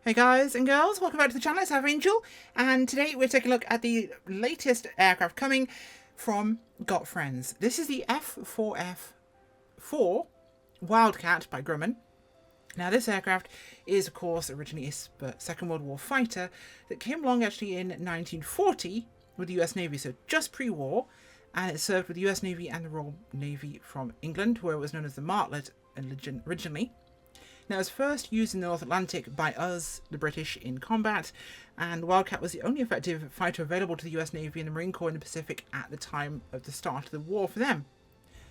Hey guys and girls, welcome back to the channel. It's Angel, and today we're taking a look at the latest aircraft coming from Got Friends. This is the F4F Wildcat by Grumman. Now this aircraft is of course originally a Second World War fighter that came along actually in 1940 with the US Navy, so just pre-war, and it served with the US Navy and the Royal Navy from England, where it was known as the Martlet originally. Now, it was first used in the North Atlantic by us, the British, in combat, and the Wildcat was the only effective fighter available to the US Navy and the Marine Corps in the Pacific at the time of the start of the war for them.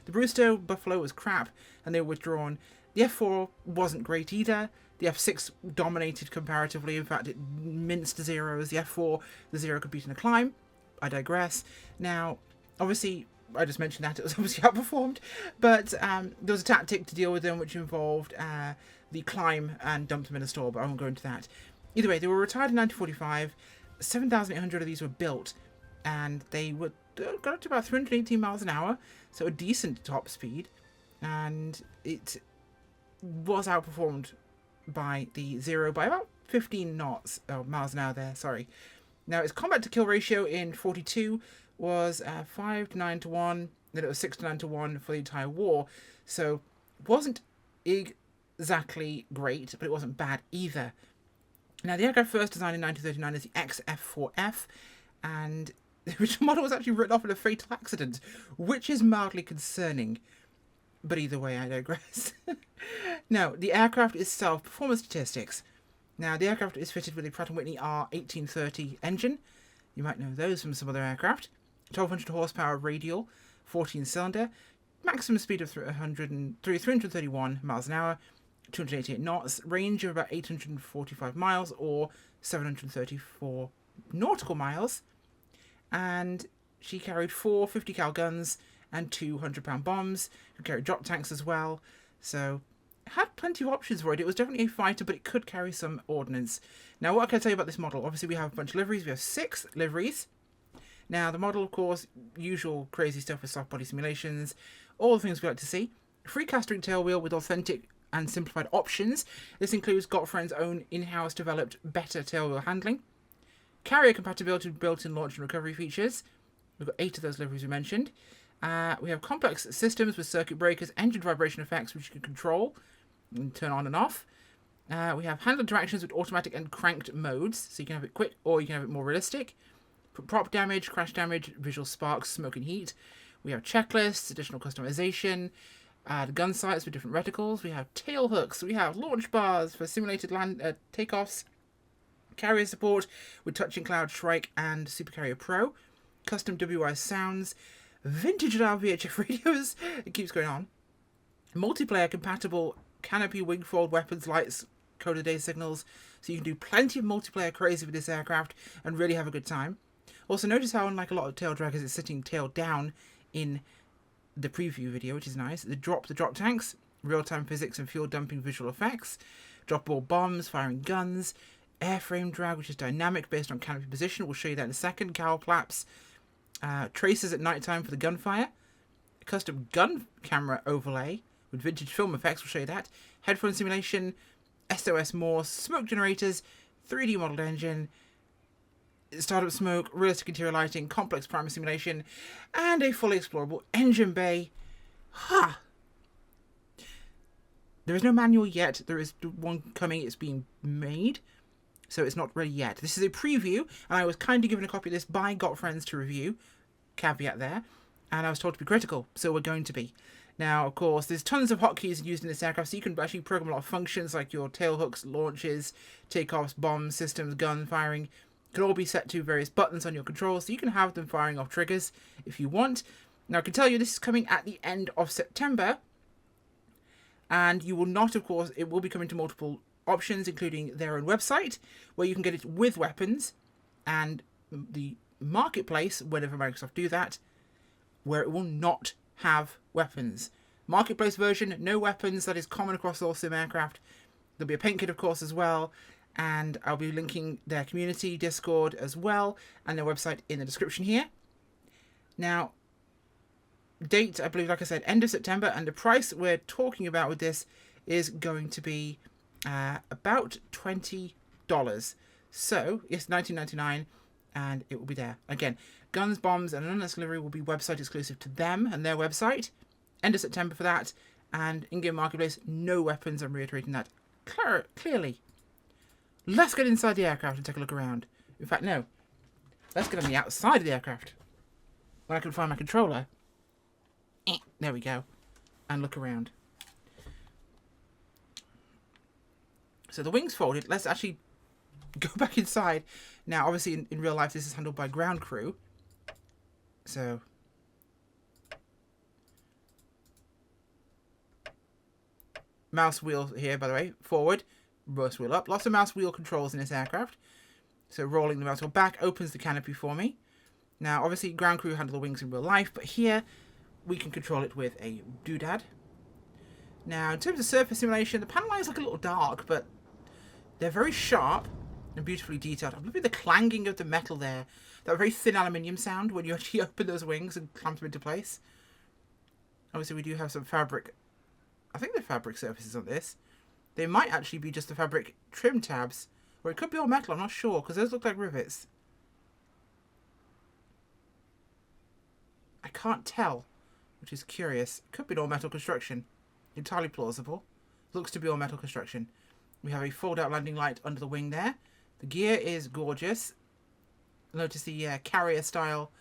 The Brewster Buffalo was crap, and they were withdrawn. The F4 wasn't great either. The F6 dominated comparatively. In fact, it minced zeros. The F4, the zero could beat in a climb. I digress. Now, obviously, I just mentioned that it was obviously outperformed, but there was a tactic to deal with them which involved the climb and dump them in a store, but I won't go into that. Either way, they were retired in 1945. 7,800 of these were built, and they got up to about 318 miles an hour, so a decent top speed, and it was outperformed by the Zero by about 15 knots, miles an hour there, sorry. Now, its combat to kill ratio in 42 was 5 to 9 to 1, then it was 6 to 9 to 1 for the entire war, so it wasn't exactly great, but it wasn't bad either. Now, the aircraft first designed in 1939 as the F4F, and the original model was actually written off in a fatal accident, which is mildly concerning. But either way, I digress. Now, the aircraft itself, performance statistics. Now, the aircraft is fitted with a Pratt & Whitney R1830 engine. You might know those from some other aircraft. 1200 horsepower radial, 14-cylinder, maximum speed of 331 miles an hour, 288 knots, range of about 845 miles or 734 nautical miles, and she carried 4 50 cal guns and 2 100-pound bombs. Could carry drop tanks as well, so it had plenty of options for it. It was definitely a fighter, but it could carry some ordnance. Now, what can I tell you about this model? Obviously, we have a bunch of liveries. We have 6 liveries. Now, the model, of course, usual crazy stuff with soft body simulations, all the things we like to see. Free castering tailwheel with authentic and simplified options. This includes Got Friends' own in-house developed better tailwheel handling. Carrier compatibility with built-in launch and recovery features. We've got 8 of those liveries we mentioned. We have complex systems with circuit breakers, engine vibration effects which you can control and turn on and off. We have handle interactions with automatic and cranked modes, so you can have it quick or you can have it more realistic. Prop damage, crash damage, visual sparks, smoke and heat. We have checklists, additional customization, the gun sights with different reticles. We have tail hooks. We have launch bars for simulated land takeoffs. Carrier support with Touching Cloud, Shrike, and Supercarrier Pro. Custom WI sounds. Vintage style VHF radios. It keeps going on. Multiplayer compatible canopy wingfold weapons lights, coded day signals. So you can do plenty of multiplayer crazy with this aircraft and really have a good time. Also, notice how, unlike a lot of tail draggers, it's sitting tail down in the preview video, which is nice. The drop tanks, real-time physics and fuel dumping visual effects, droppable bombs, firing guns, airframe drag, which is dynamic based on canopy position. We'll show you that in a second. Cowl flaps, tracers at nighttime for the gunfire, custom gun camera overlay with vintage film effects. We'll show you that. Headphone simulation, SOS Morse, smoke generators, 3D modeled engine, startup smoke, realistic interior lighting, complex primer simulation, and a fully explorable engine bay. Ha! There is no manual yet. There is one coming. It's being made, so it's not ready yet. This is a preview, and I was kindly given a copy of this by Got Friends to review. Caveat there. And I was told to be critical, so we're going to be. Now, of course, there's tons of hotkeys used in this aircraft, so you can actually program a lot of functions like your tail hooks, launches, takeoffs, bomb systems, gun firing. Can all be set to various buttons on your controls, so you can have them firing off triggers if you want. Now, I can tell you this is coming at the end of September, and you will not, of course, it will be coming to multiple options, including their own website, where you can get it with weapons, and the marketplace, whenever Microsoft do that, where it will not have weapons. Marketplace version, no weapons, that is common across all sim aircraft. There'll be a paint kit, of course, as well, and I'll be linking their community, Discord as well, and their website in the description here. Now, date, I believe, like I said, end of September, and the price we're talking about with this is going to be about $20 So it's $19.99 and it will be there. Again, guns, bombs, and unannounced delivery will be website exclusive to them and their website. End of September for that. And in-game marketplace, no weapons. I'm reiterating that clearly. Let's get inside the aircraft and take a look around. In fact, no. Let's get on the outside of the aircraft. Where I can find my controller. There we go. And look around. So the wings folded. Let's actually go back inside. Now, obviously, in real life, this is handled by ground crew. So mouse wheel here, by the way. Forward, reverse wheel up. Lots of mouse wheel controls in this aircraft. So rolling the mouse wheel back opens the canopy for me. Now, obviously, ground crew handle the wings in real life, but here we can control it with a doodad. Now, in terms of surface simulation, the panel lines look a little dark, but they're very sharp and beautifully detailed. I love the clanging of the metal there. That very thin aluminium sound when you actually open those wings and clamp them into place. Obviously, we do have some fabric. I think they're fabric surfaces on this. They might actually be just the fabric trim tabs. Or it could be all metal, I'm not sure, because those look like rivets. I can't tell, which is curious. Could be an all metal construction. Entirely plausible. Looks to be all metal construction. We have a fold-out landing light under the wing there. The gear is gorgeous. Notice the carrier-style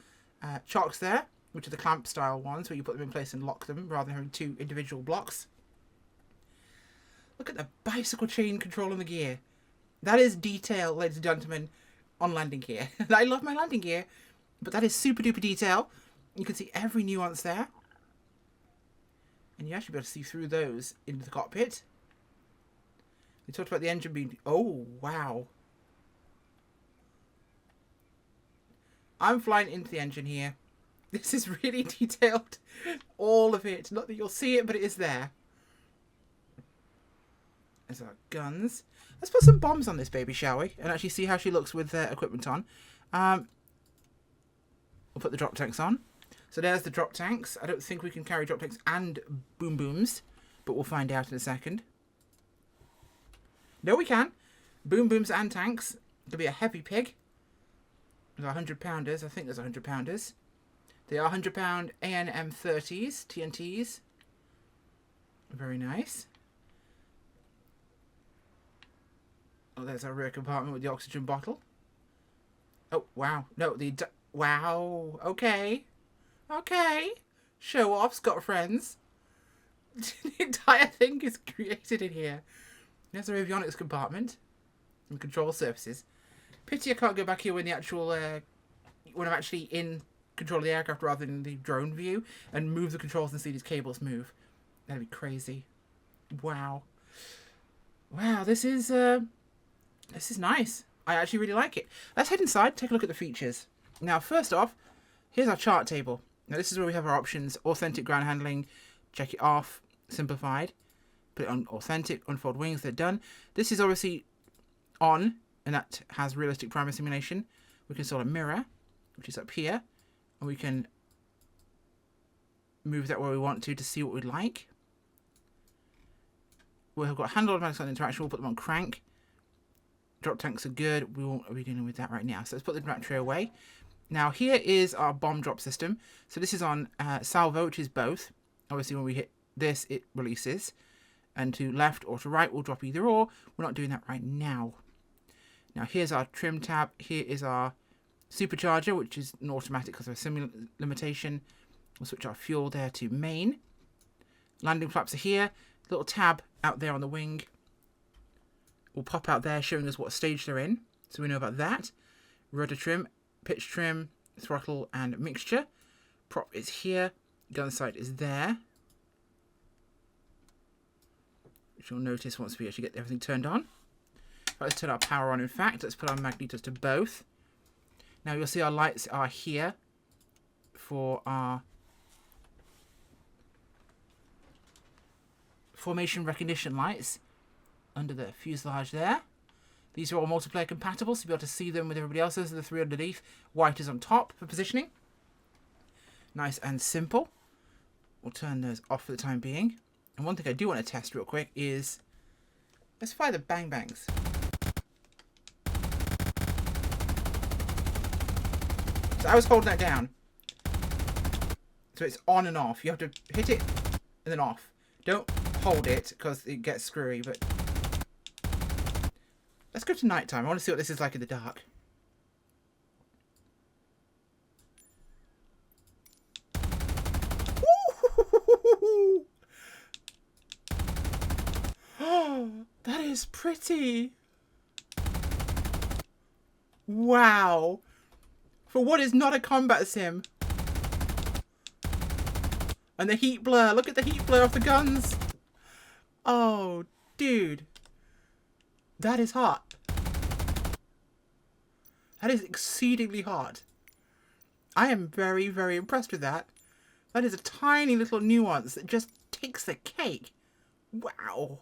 chocks there, which are the clamp-style ones, where you put them in place and lock them, rather than having two individual blocks. Look at the bicycle chain control on the gear. That is detail, ladies and gentlemen, on landing gear. I love my landing gear, but that is super-duper detail. You can see every nuance there. And you actually be able to see through those into the cockpit. We talked about the engine being... Oh, wow. I'm flying into the engine here. This is really detailed. All of it. Not that you'll see it, but it is there. There's our guns. Let's put some bombs on this baby, shall we? And actually see how she looks with equipment on. We'll put the drop tanks on. So there's the drop tanks. I don't think we can carry drop tanks and boom booms, but we'll find out in a second. No, we can. Boom booms and tanks. It'll be a heavy pig. There's 100-pounders. I think there's 100-pounders. They are 100-pound ANM30s, TNTs. Very nice. Oh, there's our rear compartment with the oxygen bottle. Oh, wow. No, wow. Okay. Okay. Show off's got friends. The entire thing is created in here. There's the avionics compartment. And control surfaces. Pity I can't go back here when the actual... when I'm actually in control of the aircraft rather than the drone view. And move the controls and see these cables move. That'd be crazy. Wow. Wow, this is nice. I actually really like it. Let's head inside, take a look at the features. Now, first off, here's our chart table. Now, this is where we have our options. Authentic ground handling, check it off, simplified. Put it on authentic, unfold wings, they're done. This is obviously on, and that has realistic primer simulation. We can install a mirror, which is up here. And we can move that where we want to see what we'd like. We've got handle automatic interaction, we'll put them on crank. Drop tanks are good. We won't be dealing with that right now. So let's put the battery away. Now here is our bomb drop system. So this is on salvo, which is both. Obviously when we hit this, it releases. And to left or to right, we'll drop either or. We're not doing that right now. Now here's our trim tab. Here is our supercharger, which is an automatic because of a sim limitation. We'll switch our fuel there to main. Landing flaps are here. Little tab out there on the wing will pop out there showing us what stage they're in. So we know about that. Rudder trim, pitch trim, throttle and mixture. Prop is here. Gun sight is there. Which you'll notice once we actually get everything turned on. Let's turn our power on in fact. Let's put our magnetos to both. Now you'll see our lights are here for our formation recognition lights under the fuselage there. These are all multiplayer compatible, so you'll be able to see them with everybody else. Those are the three underneath. White is on top for positioning. Nice and simple. We'll turn those off for the time being. And one thing I do want to test real quick is... let's fire the bang bangs. So I was holding that down. So it's on and off. You have to hit it and then off. Don't hold it because it gets screwy, but... Let's go to nighttime. I want to see what this is like in the dark. Oh, that is pretty. Wow. For what is not a combat sim. And the heat blur. Look at the heat blur off the guns. Oh, dude. That is hot. That is exceedingly hot. I am very, very impressed with that. That is a tiny little nuance that just takes the cake. Wow.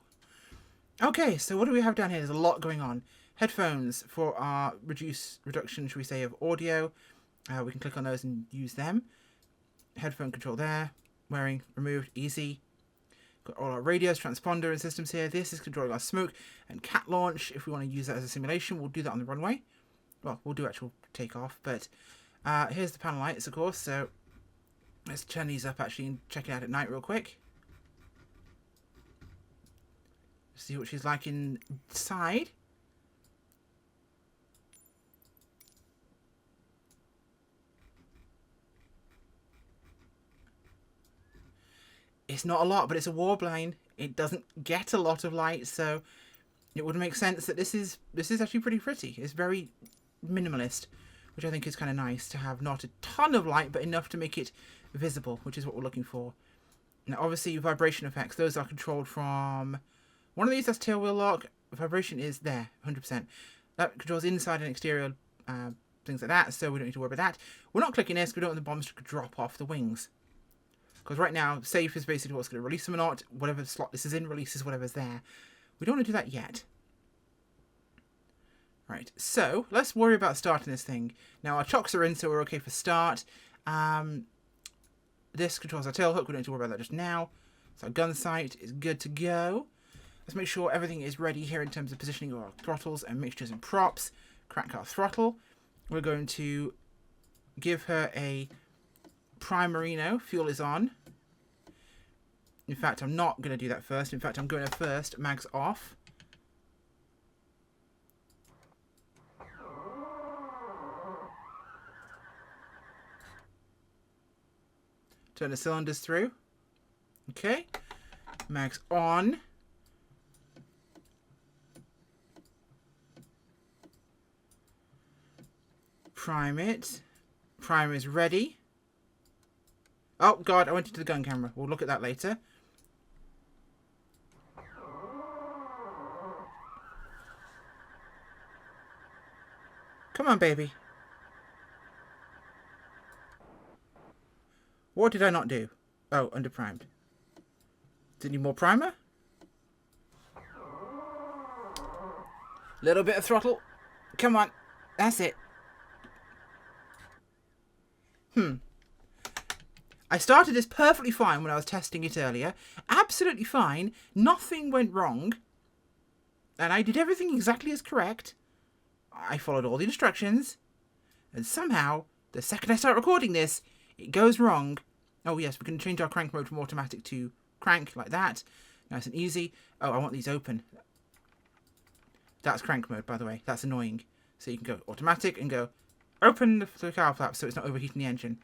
Okay, so what do we have down here? There's a lot going on. Headphones for our reduction, should we say, of audio. We can click on those and use them. Headphone control there. Wearing, removed, easy. Got all our radios, transponder and systems here. This is controlling our smoke and cat launch. If we want to use that as a simulation, we'll do that on the runway. Well, we'll do actual takeoff, but here's the panel lights, of course. So let's turn these up actually and check it out at night real quick. See what she's like inside. It's not a lot, but it's a warplane. It doesn't get a lot of light, so it would make sense that this is actually pretty pretty. It's very minimalist, which I think is kind of nice to have not a ton of light, but enough to make it visible, which is what we're looking for. Now, obviously, vibration effects, those are controlled from one of these. That's tail wheel lock. Vibration is there, 100%. That controls inside and exterior things like that, so we don't need to worry about that. We're not clicking this because we don't want the bombs to drop off the wings. Because right now, safe is basically what's going to release them or not. Whatever slot this is in releases whatever's there. We don't want to do that yet. Right, so let's worry about starting this thing. Now, our chocks are in, so we're okay for start. This controls our tail hook. We don't need to worry about that just now. So our gun sight is good to go. Let's make sure everything is ready here in terms of positioning of our throttles and mixtures and props. Crank our throttle. We're going to give her a primerino. Fuel is on. In fact, I'm not going to do that first. In fact, I'm going to first. Mags off. Turn the cylinders through. Okay. Mags on. Prime it. Primer is ready. Oh, God, I went into the gun camera. We'll look at that later. Come on, baby. What did I not do? Oh, underprimed. Did you need more primer? Little bit of throttle. Come on. That's it. I started this perfectly fine when I was testing it earlier. Absolutely fine. Nothing went wrong. And I did everything exactly as correct. I followed all the instructions. And somehow, the second I start recording this, it goes wrong. Oh yes, we can change our crank mode from automatic to crank, like that. Nice and easy. Oh, I want these open. That's crank mode, by the way. That's annoying. So you can go automatic and go open the cowl flap so it's not overheating the engine.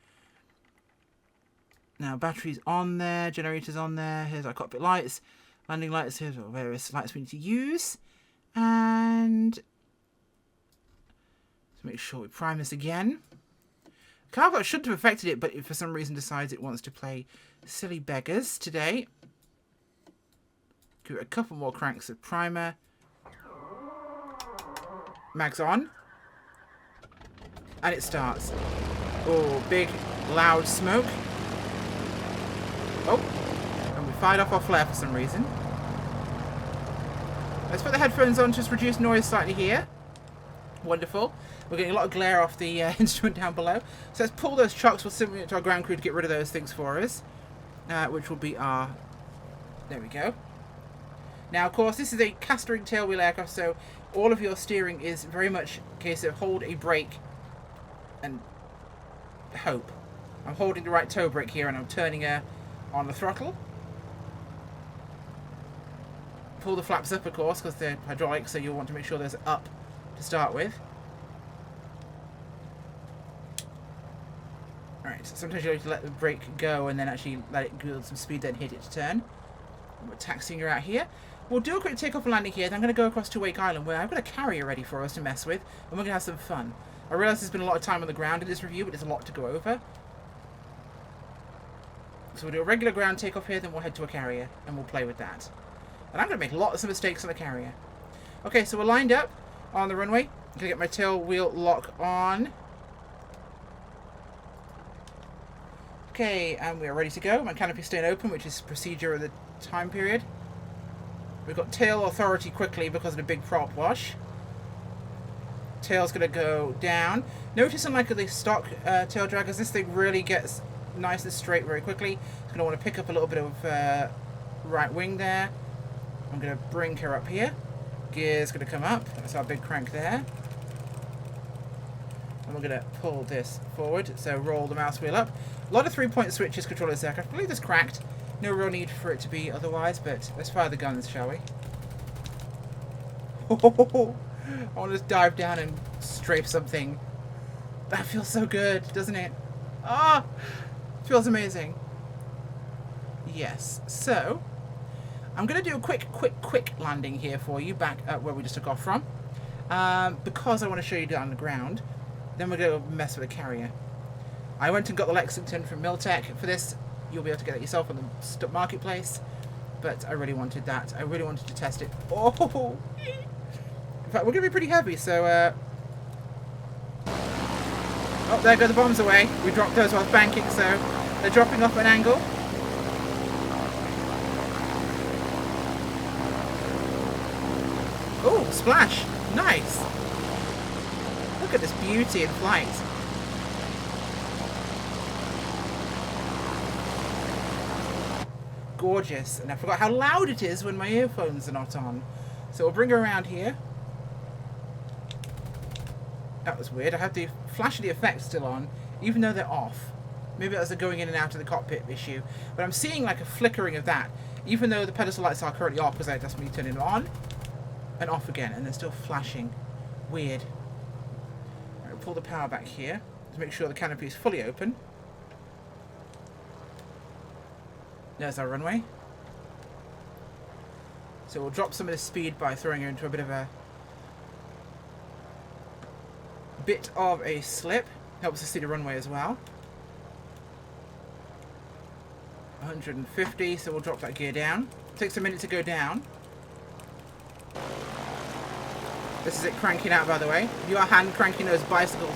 Now, batteries on there, generators on there. Here's our cockpit lights, landing lights. Here's our various lights we need to use. And let's make sure we prime this again. Cowl flap shouldn't have affected it, but it for some reason decides it wants to play silly beggars today. Give it a couple more cranks of primer. Mags on. And it starts. Oh, big, loud smoke. Oh, and we fired off our flare for some reason. Let's put the headphones on, just reduce noise slightly here. Wonderful. We're getting a lot of glare off the instrument down below. So let's pull those chocks. We'll send it to our ground crew to get rid of those things for us. Which will be our... There we go. Now, of course, this is a castering tailwheel aircraft, so all of your steering is very much a case of hold a brake and hope. I'm holding the right toe brake here and I'm turning her on the throttle. Pull the flaps up, of course, because they're hydraulic, so you'll want to make sure there's up to start with. Alright, so sometimes you have to let the brake go and then actually let it build some speed, then hit it to turn. We're taxiing her out here. We'll do a quick takeoff and landing here, then I'm going to go across to Wake Island, where I've got a carrier ready for us to mess with, and we're going to have some fun. I realise there's been a lot of time on the ground in this review, but there's a lot to go over. So we'll do a regular ground takeoff here, then we'll head to a carrier, and we'll play with that. And I'm going to make lots of mistakes on the carrier. Okay, so we're lined up on the runway. I'm going to get my tail wheel lock on. Okay, and we're ready to go. My canopy's staying open, which is procedure of the time period. We've got tail authority quickly because of the big prop wash. Tail's going to go down. Notice unlike the stock tail draggers, this thing really gets nice and straight very quickly. It's going to want to pick up a little bit of right wing there. I'm going to bring her up here. Gear's going to come up. That's our big crank there. And we're going to pull this forward. So roll the mouse wheel up. A lot of 3-point switches control this aircraft. I believe it's cracked. No real need for it to be otherwise, but let's fire the guns, shall we? Oh, I want to just dive down and strafe something. That feels so good, doesn't it? Ah, feels amazing. Yes, so I'm going to do a quick landing here for you back at where we just took off from. Because I want to show you down the ground. Then we're going to mess with the carrier. I went and got the Lexington from Miltech for this. You'll be able to get it yourself on the stock marketplace. But I really wanted that. I really wanted to test it. Oh! In fact, we're going to be pretty heavy, so... Oh, there go the bombs away. We dropped those while banking, so they're dropping off an angle. Oh, splash! Nice! Look at this beauty in flight. Gorgeous. And I forgot how loud it is when my earphones are not on. So we'll bring her around here. That was weird. I have the flash of the effects still on, even though they're off. Maybe that's a going in and out of the cockpit issue. But I'm seeing like a flickering of that, even though the pedestal lights are currently off, because that's me turning them on and off again, and they're still flashing. Weird. Right, pull the power back here to make sure the canopy is fully open. There's our runway. So we'll drop some of the speed by throwing her into a bit of a slip. Helps us see the runway as well. 150, so we'll drop that gear down. Takes a minute to go down. This is it cranking out, by the way. You are hand cranking those bicycles.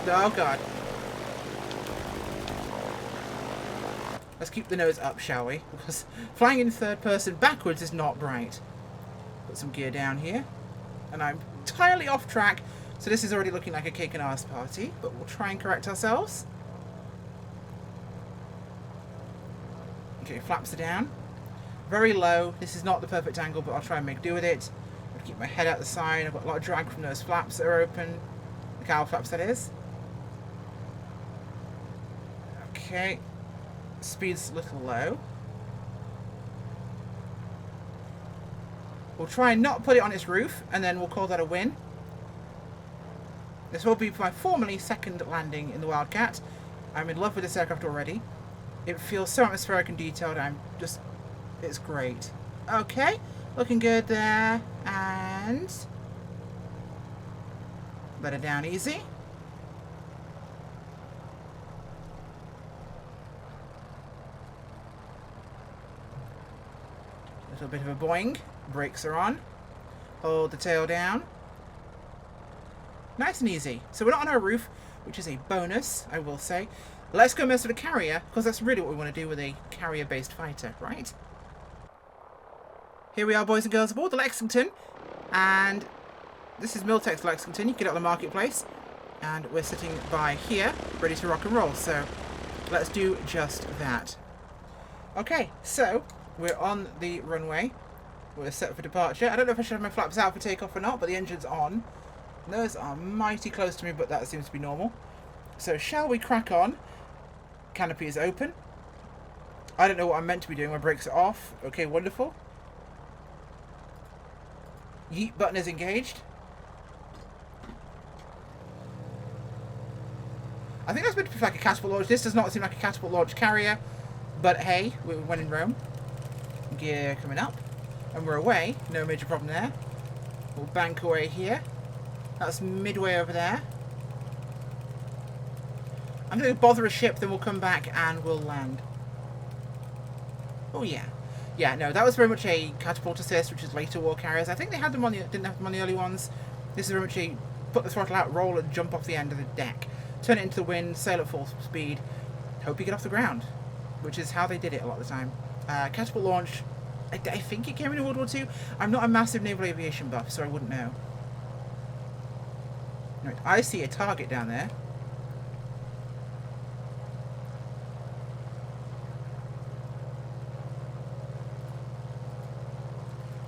Oh god. Let's keep the nose up, shall we? Because flying in third person backwards is not bright. Put some gear down here. And I'm entirely off track. So this is already looking like a cake and arse party. But we'll try and correct ourselves. Okay, flaps are down. Very low. This is not the perfect angle, but I'll try and make do with it. I'll keep my head out the side. I've got a lot of drag from those flaps that are open. The cowl flaps, that is. Okay. Speed's a little low. We'll try and not put it on its roof, and then we'll call that a win. This will be my formally second landing in the Wildcat. I'm in love with this aircraft already. It feels so atmospheric and detailed. It's great. Okay, looking good there, and let it down easy. A bit of a boing. Brakes are on. Hold the tail down. Nice and easy. So we're not on our roof, which is a bonus, I will say. Let's go mess with a carrier, because that's really what we want to do with a carrier-based fighter, right? Here we are, boys and girls, aboard the Lexington. And this is Miltech's Lexington. You can get it on the marketplace. And we're sitting by here, ready to rock and roll. So let's do just that. Okay, so we're on the runway. We're set for departure. I don't know if I should have my flaps out for takeoff or not, but the engine's on. Those are mighty close to me, but that seems to be normal. So shall we crack on? Canopy is open. I don't know what I'm meant to be doing. My brakes are off. Okay, wonderful. Yeet button is engaged. I think that's meant to be like a catapult launch. This does not seem like a catapult launch carrier. But hey, when in Rome. Gear coming up. And we're away. No major problem there. We'll bank away here. That's midway over there. I'm going to bother a ship, then we'll come back and we'll land. Oh yeah. Yeah, no, that was very much a catapult assist, which is later war carriers. I think they had them on the, didn't have them on the early ones. This is very much a put the throttle out, roll and jump off the end of the deck. Turn it into the wind, sail at full speed. Hope you get off the ground. Which is how they did it a lot of the time. Catapult launch, I think it came in World War II. I'm not a massive naval aviation buff, so I wouldn't know. Right, I see a target down there.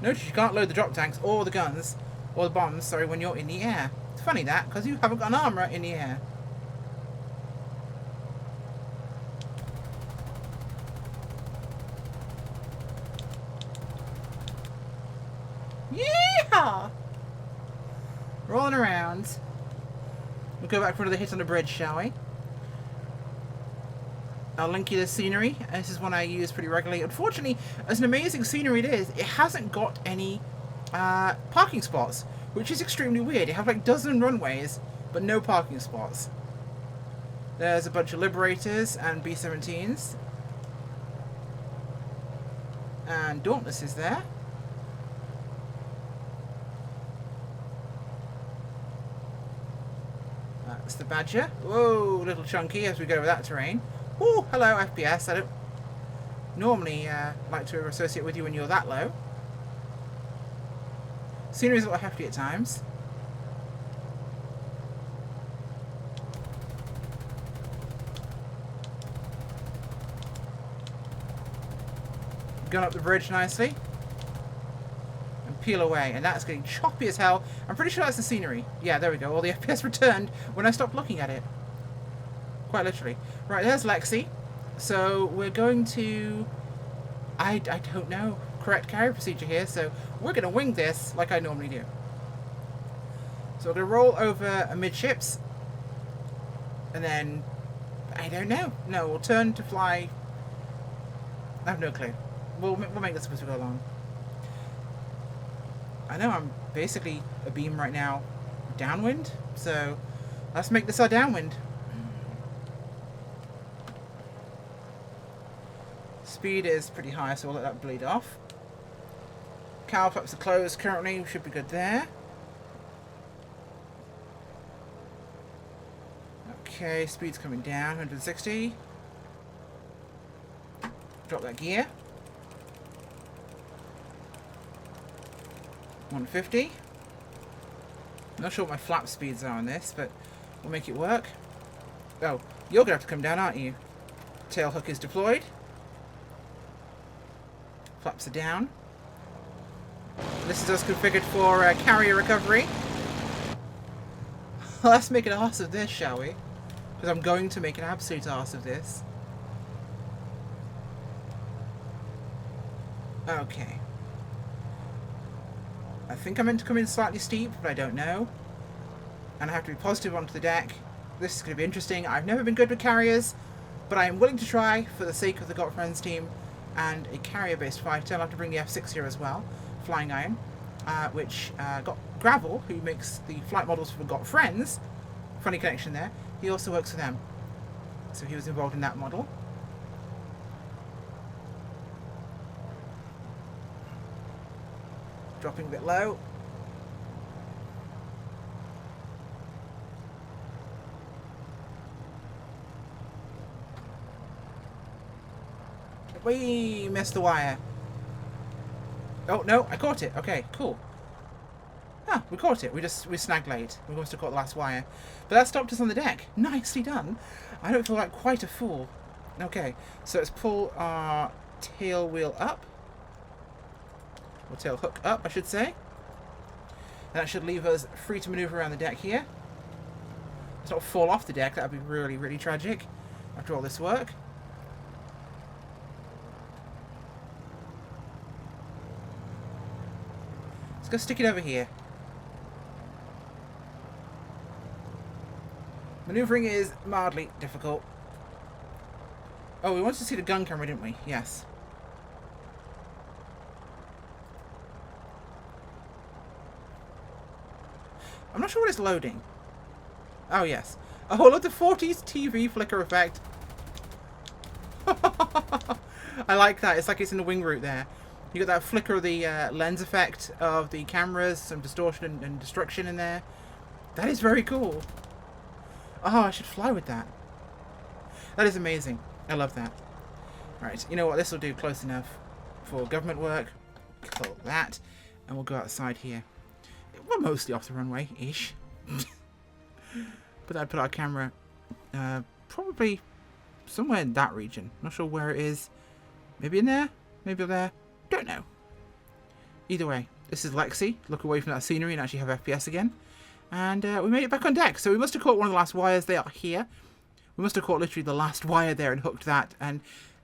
Notice you can't load the drop tanks or the guns, or the bombs, sorry, when you're in the air. It's funny that, because you haven't got an armourer in the air. Yeehaw! Rolling around. We'll go back for another hit on the bridge, shall we? I'll link you the scenery. This is one I use pretty regularly. Unfortunately, as an amazing scenery it is, it hasn't got any parking spots, which is extremely weird. You have like a dozen runways, but no parking spots. There's a bunch of Liberators and B-17s. And Dauntless is there. That's the Badger. Whoa, a little chunky as we go over that terrain. Oh, hello FPS. I don't normally like to associate with you when you're that low. Scenery is a little hefty at times. Gone up the bridge nicely. And peel away. And that's getting choppy as hell. I'm pretty sure that's the scenery. Yeah, there we go. All the FPS returned when I stopped looking at it. Quite literally. Right, there's Lexi. So we're going to... I don't know. Correct carrier procedure here. So we're going to wing this like I normally do. So we're going to roll over amidships. And then... I don't know. No, we'll turn to fly... I have no clue. We'll make this as we go along. I know I'm basically a beam right now downwind. So let's make this our downwind. Speed is pretty high, so we'll let that bleed off. Cowl flaps are closed currently, we should be good there. Okay, speed's coming down, 160. Drop that gear. 150. Not sure what my flap speeds are on this, but we'll make it work. Oh, you're going to have to come down, aren't you? Tail hook is deployed. Flaps are down. This is us configured for carrier recovery. Let's make an arse of this, shall we? Because I'm going to make an absolute arse of this. Okay. I think I'm meant to come in slightly steep, but I don't know. And I have to be positive onto the deck. This is going to be interesting. I've never been good with carriers, but I am willing to try for the sake of the Got Friends team and a carrier-based fighter. I'll have to bring the F6 here as well, Flying Iron, which got Gravel, who makes the flight models for Got Friends. Funny connection there. He also works for them. So he was involved in that model. Dropping a bit low. We missed the wire. Oh no, I caught it. Okay, cool. Ah, we caught it. We snagged late. We must have caught the last wire. But that stopped us on the deck. Nicely done. I don't feel like quite a fool. Okay, so let's pull our tail wheel up. Or tail hook up, I should say. And that should leave us free to maneuver around the deck here. It's sort of fall off the deck. That would be really, really tragic after all this work. Let's go stick it over here. Maneuvering is mildly difficult. Oh, we wanted to see the gun camera, didn't we? Yes. I'm not sure what it's loading. Oh, yes. Oh, look, the 40s TV flicker effect. I like that. It's like it's in the wing root there. You got that flicker of the lens effect of the cameras, some distortion and destruction in there. That is very cool. Oh, I should fly with that. That is amazing. I love that. Right, you know what? This will do close enough for government work. Call that. And we'll go outside here. We're mostly off the runway-ish. But I'd put our camera probably somewhere in that region. Not sure where it is. Maybe in there? Maybe there? Don't know. Either way, this is Lexi. Look away from that scenery and actually have FPS again. And we made it back on deck. So we must have caught one of the last wires. They are here. We must have caught literally the last wire there and hooked that. And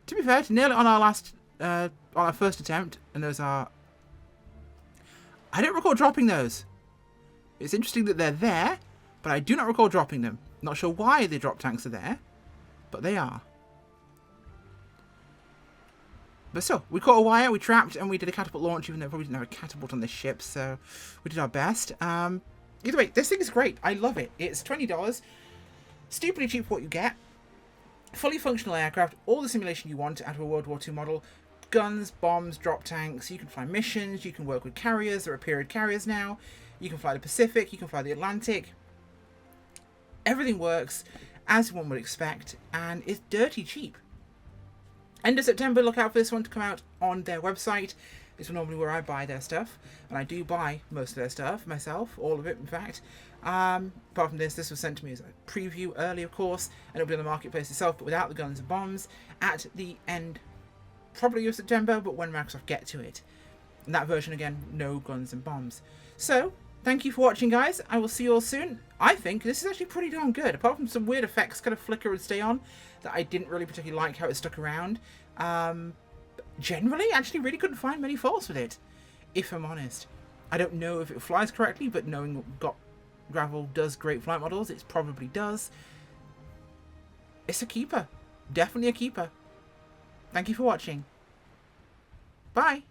to be fair, to nail it on our first attempt, and those are... I don't recall dropping those. It's interesting that they're there, but I do not recall dropping them. Not sure why the drop tanks are there, but they are. But still, we caught a wire, we trapped, and we did a catapult launch, even though we probably didn't have a catapult on this ship, so we did our best. Either way, this thing is great. I love it. It's $20. Stupidly cheap for what you get. Fully functional aircraft, all the simulation you want out of a World War II model. Guns, bombs, drop tanks. You can fly missions, you can work with carriers. There are period carriers now. You can fly the Pacific, you can fly the Atlantic. Everything works as one would expect, and it's dirty cheap. End of September, look out for this one to come out on their website. It's normally where I buy their stuff, and I do buy most of their stuff myself, all of it in fact. Apart from this was sent to me as a preview early, of course, and it'll be on the marketplace itself, but without the guns and bombs, at the end, probably of September, but when Microsoft get to it. And that version, again, no guns and bombs. So, thank you for watching, guys. I will see you all soon. I think this is actually pretty darn good, apart from some weird effects kind of flicker and stay on, that I didn't really particularly like how it stuck around. Generally, actually really couldn't find many faults with it, if I'm honest. I don't know if it flies correctly, but knowing Gravel does great flight models, it probably does. It's a keeper. Definitely a keeper. Thank you for watching. Bye.